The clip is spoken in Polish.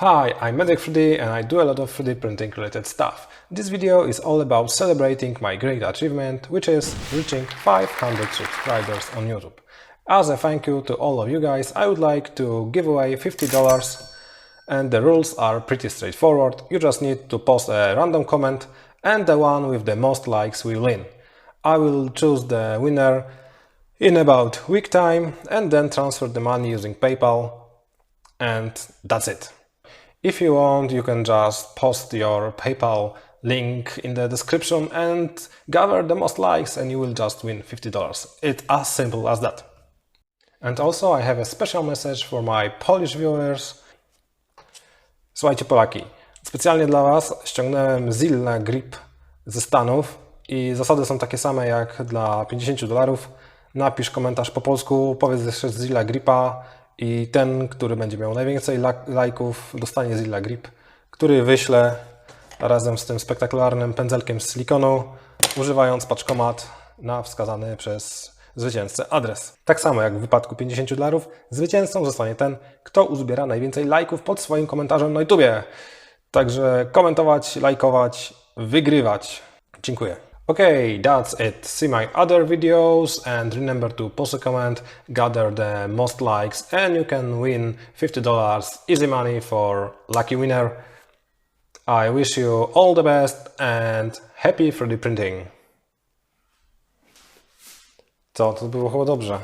Hi, I'm Medic3D and I do a lot of 3D printing related stuff. This video is all about celebrating my great achievement, which is reaching 500 subscribers on YouTube. As a thank you to all of you guys, I would like to give away $50, and the rules are pretty straightforward. You just need to post a random comment and the one with the most likes will win. I will choose the winner in about a week time and then transfer the money using PayPal, and that's it. If you want, you can just post your PayPal link in the description and gather the most likes and you will just win $50. It's as simple as that. And also I have a special message for my Polish viewers. Słuchajcie Polaki, specjalnie dla Was ściągnąłem ZillaGrip ze Stanów i zasady są takie same jak dla $50. Napisz komentarz po polsku, powiedz jeszcze ZillaGripa i ten, który będzie miał najwięcej lajków, dostanie ZillaGrip, który wyślę razem z tym spektakularnym pędzelkiem z silikonu, używając paczkomat na wskazany przez zwycięzcę adres. Tak samo jak w wypadku $50, zwycięzcą zostanie ten, kto uzbiera najwięcej lajków pod swoim komentarzem na YouTubie. Także komentować, lajkować, wygrywać. Dziękuję. Okay, that's it. See my other videos and remember to post a comment, gather the most likes and you can win $50 easy money for lucky winner. I wish you all the best and happy 3D printing. Co? To było chyba dobrze.